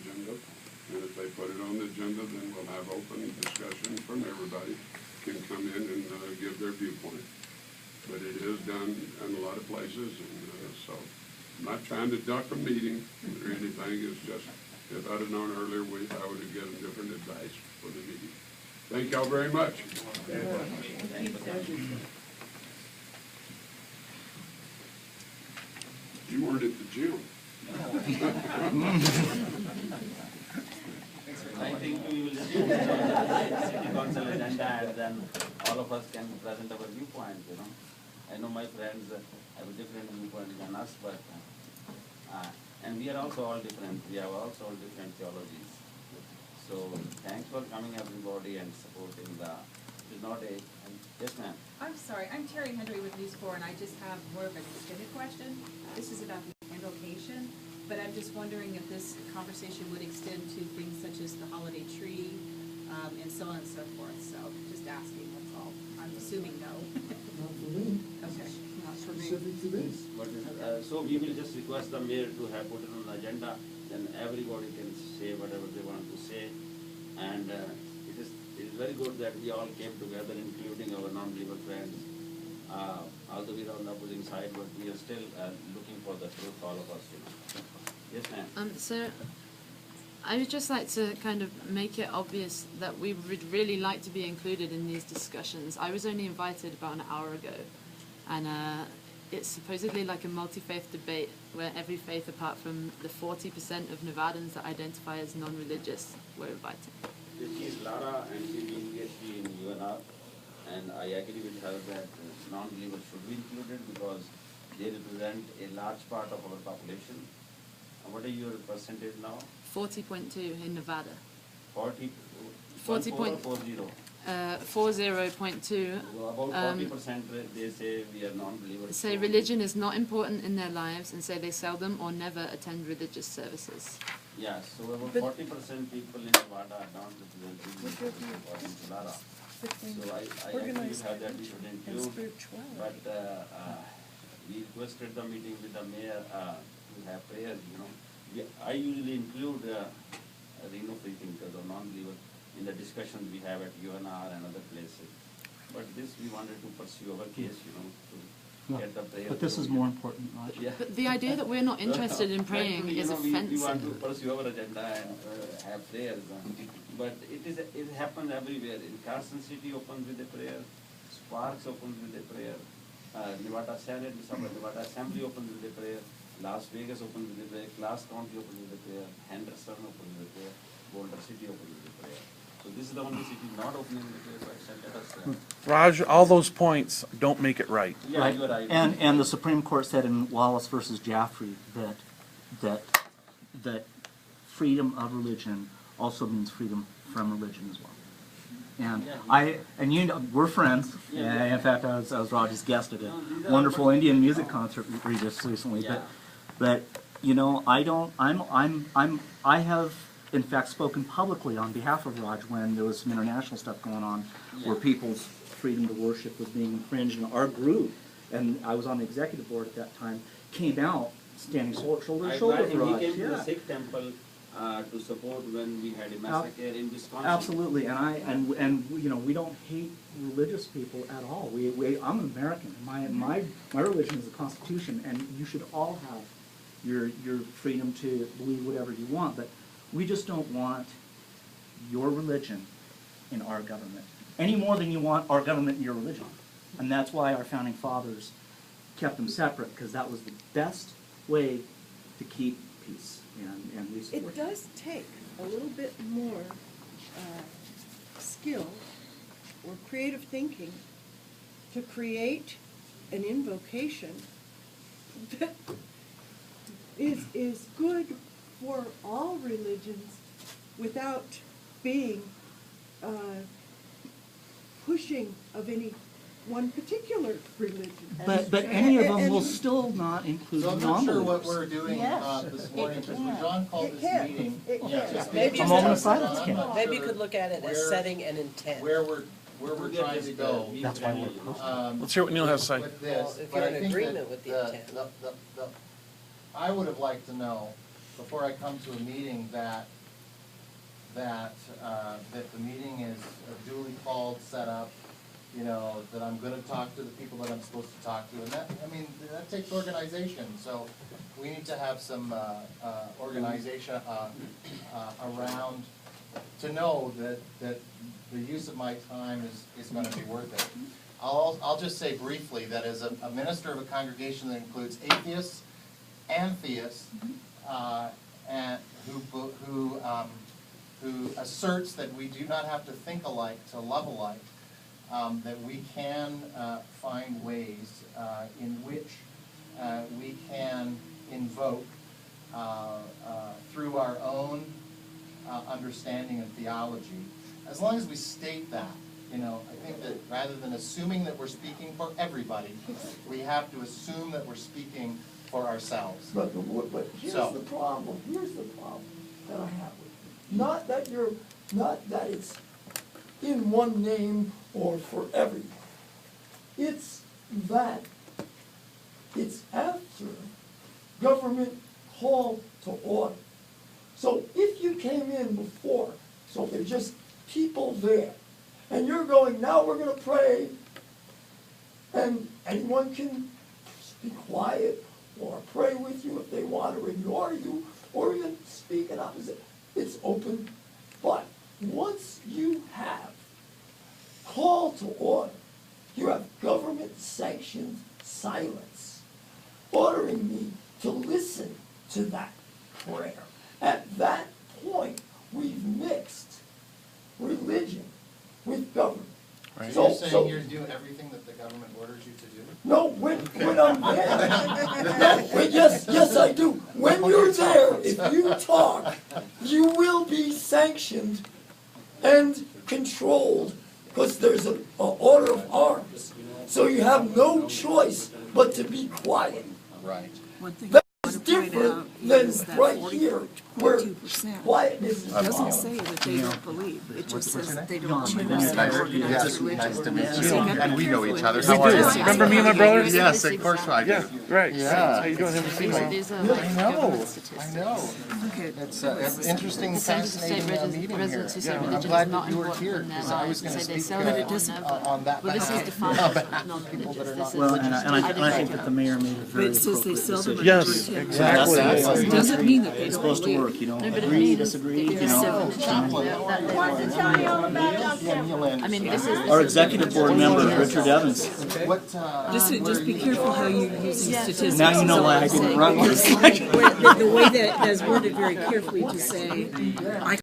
agenda. And if they put it on the agenda, then we'll have open discussion from everybody, can come in and give their viewpoint. But it is done in a lot of places, and so I'm not trying to duck a meeting or anything. It's just, if I'd have known earlier, I would have given different advice for the meeting. Thank y'all very much. You weren't at the gym. I think we will still City Council agenda, and then all of us can present our viewpoint, you know. I know my friends have a different viewpoint than us, but, and we are also all different. We have also all different theologies. So thanks for coming, everybody, and supporting it's not a, yes ma'am. I'm sorry, I'm Terry Hendry with News 4, and I just have more of an extended question. This is about the invocation, but I'm just wondering if this conversation would extend to things such as the holiday tree, and so on and so forth. So just asking, that's all. I'm assuming no. Not for me. Okay, not for me. Specific to this. But, so we will just request the mayor to have put it on the agenda, then everybody can say whatever they want to say. And it is very good that we all came together, including our non-believer friends. Although we are on the opposing side, but we are still looking for the truth, all of us, you know. Yes, ma'am. So I would just like to kind of make it obvious that we would really like to be included in these discussions. I was only invited about an hour ago, and it's supposedly like a multi-faith debate where every faith apart from the 40% of Nevadans that identify as non-religious were invited. She is Lara, and she is PhD in UNR, and I agree with her that non-believers should be included because they represent a large part of our population. What are your percentage now? 40.2 in Nevada. 40? 40 point- 40? 40.2. About 40% they say we are non-believers. Say religion is not important in their lives, and say they seldom or never attend religious services. Yeah, so about 40% people in Nevada are not representing according to Lara. So I agree with her that we should include, but we requested the meeting with the mayor to have prayers, you know. I usually include Reno free thinkers or non-believers in the discussions we have at UNR and other places. But this, we wanted to pursue our case, you know, to get the prayer. But this is more important, Raj. Yeah. But the idea that we're not interested in praying Actually, is you know, we want to offensive. pursue our agenda and have prayers. But it happens everywhere. In Carson City opens with a prayer, Sparks opens with a prayer, Nevada Senate, Nevada Assembly opens with a prayer, Las Vegas opens with a prayer, Class County opens with a prayer, Henderson opens with a prayer, Boulder City opens with a prayer. So this is the only city not opening with a prayer, so let us. Raj, all those points don't make it right. Yeah, you're right. And the Supreme Court said in Wallace versus Jaffrey that freedom of religion also means freedom from religion as well. And you know, we're friends. Yeah. In fact, I was Raj's guest at a wonderful Indian music concert we just recently. Yeah. But you know, I have in fact spoken publicly on behalf of Raj when there was some international stuff going on where people's freedom to worship was being infringed, and our group, and I was on the executive board at that time, came out standing shoulder to shoulder with Raj. He came to the Sikh temple to support when we had a massacre in Wisconsin. Absolutely, and you know, we don't hate religious people at all. I'm an American. My religion is the Constitution, and you should all have your freedom to believe whatever you want. But we just don't want your religion in our government any more than you want our government in your religion, and that's why our founding fathers kept them separate, because that was the best way to keep peace. And we support It does take a little bit more skill or creative thinking to create an invocation that is good for all religions without being pushing of any one particular religion. But any of them will still not include So I'm not sure what non-believers. we're doing this morning, because when John called It this can. meeting. It can. just Maybe A moment of silence, I'm Ken. not Maybe you sure could look at it as where- setting an intent. Where we're trying to go. That's why we're posting. Let's hear what Neil has to say. With this, Well, if but you're I in think agreement that with the intent. I would have liked to know before I come to a meeting that the meeting is duly called, set up, you know, that I'm gonna talk to the people that I'm supposed to talk to, and that, I mean, that takes organization, so we need to have some, organization, around, to know that the use of my time is gonna be worth it. I'll just say briefly that as a minister of a congregation that includes atheists and theists, and who asserts that we do not have to think alike to love alike, that we can find ways in which we can invoke through our own understanding of theology, as long as we state that. You know, I think that rather than assuming that we're speaking for everybody, we have to assume that we're speaking for ourselves. But here's the problem that I have with it. Not that it's in one name or for everyone. It's that it's after government call to order. So if you came in before, so there's just people there, and you're going, now we're gonna pray, and anyone can be quiet or pray with you if they want to ignore you, or even speak in opposite. It's open. But once you have call to order, you have government sanctioned silence, ordering me to listen to that prayer. At that point, we've mixed religion with government. Right. So you're saying you're doing everything that the government orders you to do? No, when I'm there, no, yes I do. When you're there, if you talk, you will be sanctioned and controlled, because there's an order of arms. So you have no choice but to be quiet. Right. That's different than right here, where quietness is doesn't allowed. say that they don't believe, it just says they don't choose Nice their to organized religion. Nice to meet So you. you gotta And be we know careful each when other. you How are say you? that. Remember me and my brother? Yes, of course I do. Yeah, right. Yeah. How you doing? Haven't seen you in a while. These are like I know, government I statistics. know. Okay. It's an interesting, The Census of State fascinating meeting here. residents who say I'm religion is glad not that you were important here, in their because I was lives, gonna so they speak celebrate on that Well, this is behalf. defined as non-religious. that are This not is Well, and I I think that the mayor made a very But it says they appropriate seldom decision. Yes, agree. exactly. It doesn't mean that they It's don't supposed to believe. work, you know, No, but it agree, means disagree, that you there's know. Chaplain. Yeah, Neil Anderson. I mean, this is Our executive board member, Richard Evans. What, Just be careful how you're using statistics. Now you know why I didn't run. The way that is worded very carefully to say, I